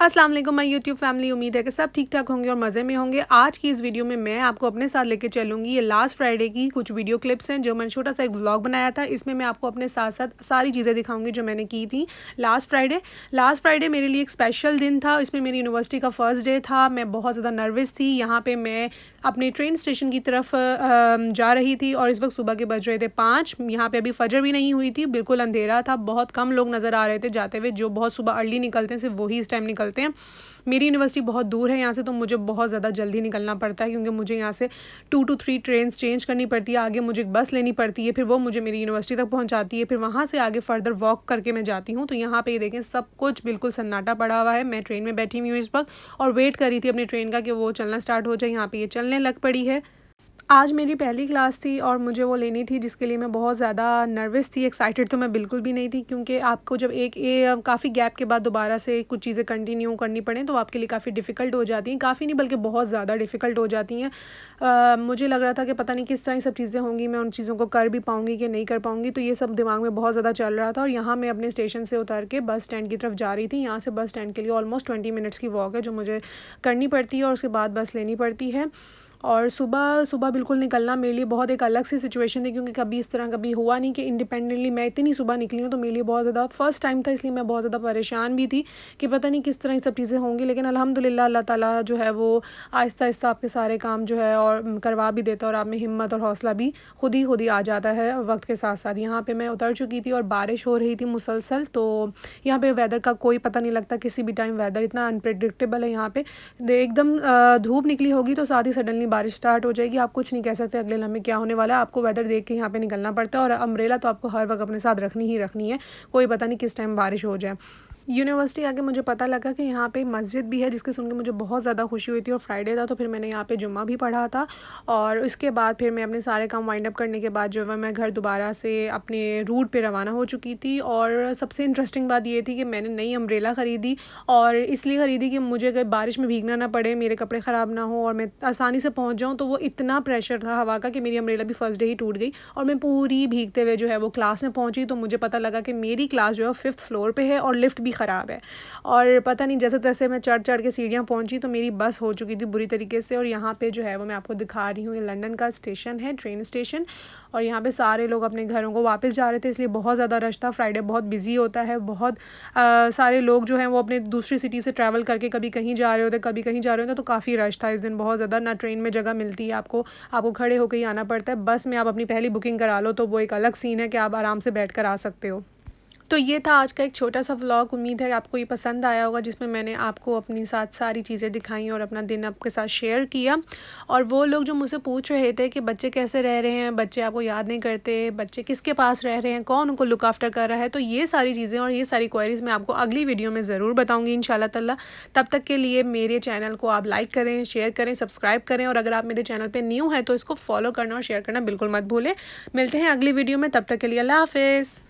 अस्सलाम वालेकुम my YouTube family. उम्मीद है कि सब ठीक ठाक होंगे और मज़े में होंगे। आज की इस वीडियो में मैं आपको अपने साथ लेके चलूँगी। ये लास्ट फ्राइडे की कुछ वीडियो क्लिप्स हैं जो मैंने छोटा सा एक व्लॉग बनाया था। इसमें मैं आपको अपने साथ साथ सारी चीज़ें दिखाऊंगी जो मैंने की थी लास्ट फ्राइडे मेरे लिए एक स्पेशल दिन था। इसमें मेरी यूनिवर्सिटी का फ़र्स्ट डे था। मैं बहुत ज़्यादा नर्वस थी। यहाँ पर मैं अपने ट्रेन स्टेशन की तरफ जा रही थी और इस वक्त सुबह के बज रहे थे 5। यहाँ पे अभी फजर भी नहीं हुई थी, बिल्कुल अंधेरा था। बहुत कम लोग नज़र आ रहे थे जाते हुए। जो बहुत सुबह अर्ली निकलते हैं सिर्फ वही इस टाइम निकलते हैं। मेरी यूनिवर्सिटी बहुत दूर है यहाँ से, तो मुझे बहुत ज़्यादा जल्दी निकलना पड़ता है क्योंकि मुझे यहाँ से 2 to 3 ट्रेन्स चेंज करनी पड़ती है। आगे मुझे एक बस लेनी पड़ती है, फिर वो मुझे मेरी यूनिवर्सिटी तक पहुँचाती है। फिर वहाँ से आगे फ़र्दर वॉक करके मैं जाती हूँ। तो यहाँ पे ये देखें, सब कुछ बिल्कुल सन्नाटा पड़ा हुआ है। मैं ट्रेन में बैठी हुई हूँ इस वक्त और वेट कर रही थी अपनी ट्रेन का कि वो चलना स्टार्ट हो जाए। यहाँ पे ये चलने लग पड़ी है। आज मेरी पहली क्लास थी और मुझे वो लेनी थी, जिसके लिए मैं बहुत ज़्यादा नर्वस थी। एक्साइटेड तो मैं बिल्कुल भी नहीं थी क्योंकि आपको जब काफ़ी गैप के बाद दोबारा से कुछ चीज़ें कंटिन्यू करनी पड़ें तो आपके लिए काफ़ी डिफ़िकल्ट हो जाती हैं। काफ़ी नहीं बल्कि बहुत ज़्यादा डिफ़िकल्ट हो जाती हैं। मुझे लग रहा था कि पता नहीं किस तरह सब चीज़ें होंगी, मैं उन चीज़ों को कर भी पाऊँगी कि नहीं कर पाऊँगी। तो ये सब दिमाग में बहुत ज़्यादा चल रहा था। और यहाँ मैं अपने स्टेशन से उतर के बस स्टैंड की तरफ जा रही थी। यहाँ से बस स्टैंड के लिए ऑलमोस्ट 20 मिनट्स की वॉक है जो मुझे करनी पड़ती है और उसके बाद बस लेनी पड़ती है। और सुबह सुबह बिल्कुल निकलना मेरे लिए बहुत एक अलग सी सिचुएशन थी क्योंकि कभी इस तरह कभी हुआ नहीं कि इंडिपेंडेंटली मैं इतनी सुबह निकली हूँ। तो मेरे लिए बहुत ज़्यादा फ़र्स्ट टाइम था, इसलिए मैं बहुत ज़्यादा परेशान भी थी कि पता नहीं किस तरह ये सब चीज़ें होंगी। लेकिन अल्हम्दुलिल्लाह अल्लाह ताला जो है वो आहिस्ता आहिस्ता आपके सारे काम जो है और करवा भी देता है और आप में हिम्मत और हौसला भी खुद ही आ जाता है वक्त के साथ साथ। यहाँ पर मैं उतर चुकी थी और बारिश हो रही थी मुसलसल। तो यहाँ पर वेदर का कोई पता नहीं लगता, किसी भी टाइम वेदर इतना अनप्रेडिक्टेबल है। यहाँ पर एकदम धूप निकली होगी तो साथ ही सडनली बारिश स्टार्ट हो जाएगी। आप कुछ नहीं कह सकते अगले लम्हे क्या होने वाला है। आपको वेदर देख के यहाँ पे निकलना पड़ता है और अम्ब्रेला तो आपको हर वक्त अपने साथ रखनी ही रखनी है, कोई पता नहीं किस टाइम बारिश हो जाए। यूनिवर्सिटी आके मुझे पता लगा कि यहाँ पे मस्जिद भी है, जिसके सुन के मुझे बहुत ज़्यादा खुशी हुई थी। और फ्राइडे था तो फिर मैंने यहाँ पे जुम्मा भी पढ़ा था। और उसके बाद फिर मैं अपने सारे काम वाइंड अप करने के बाद जो है मैं घर दोबारा से अपने रूट पे रवाना हो चुकी थी। और सबसे इंटरेस्टिंग बात ये थी कि मैंने नई अम्ब्रेला ख़रीदी और इसलिए ख़रीदी कि मुझे अगर बारिश में भीगना ना पड़े, मेरे कपड़े ख़राब ना हो और मैं आसानी से पहुँच जाऊँ। तो वो इतना प्रेशर था हवा का कि मेरी अम्ब्रेला भी फर्स्ट डे ही टूट गई और मैं पूरी भीगते हुए जो है वो क्लास में पहुँची। तो मुझे पता लगा कि मेरी क्लास जो है 5th फ्लोर पर है और लिफ्ट भी ख़राब है। और पता नहीं जैसे तैसे मैं चढ़ के सीढ़ियाँ पहुँची तो मेरी बस हो चुकी थी बुरी तरीके से। और यहाँ पे जो है वो मैं आपको दिखा रही हूँ, ये लंदन का स्टेशन है, ट्रेन स्टेशन। और यहाँ पे सारे लोग अपने घरों को वापस जा रहे थे, इसलिए बहुत ज़्यादा रश था। फ्राइडे बहुत बिजी होता है, बहुत सारे लोग जो हैं वो अपने दूसरी सिटी से ट्रैवल करके कभी कहीं जा रहे होते, कभी कहीं जा रहे होते। तो काफ़ी रश था इस दिन, बहुत ज़्यादा। ना ट्रेन में जगह मिलती है, आपको खड़े होकर ही आना पड़ता है। बस में आप अपनी पहली बुकिंग करा लो तो वो एक अलग सीन है कि आप आराम से बैठ कर आ सकते हो। तो ये था आज का एक छोटा सा व्लॉग। उम्मीद है आपको ये पसंद आया होगा, जिसमें मैंने आपको अपनी साथ सारी चीज़ें दिखाई और अपना दिन आपके साथ शेयर किया। और वो लोग जो मुझसे पूछ रहे थे कि बच्चे कैसे रह रहे हैं, बच्चे आपको याद नहीं करते, बच्चे किसके पास रह रहे हैं, कौन उनको लुक आफ्टर कर रहा है, तो ये सारी चीज़ें और ये सारी क्वेरीज़ मैं आपको अगली वीडियो में ज़रूर बताऊँगी इंशाल्लाह ताला। तब तक के लिए मेरे चैनल को आप लाइक करें, शेयर करें, सब्सक्राइब करें। और अगर आप मेरे चैनल पर न्यू हैं तो इसको फॉलो करना और शेयर करना बिल्कुल मत भूलें। मिलते हैं अगली वीडियो में, तब तक के लिए अल्लाह हाफ़िज़।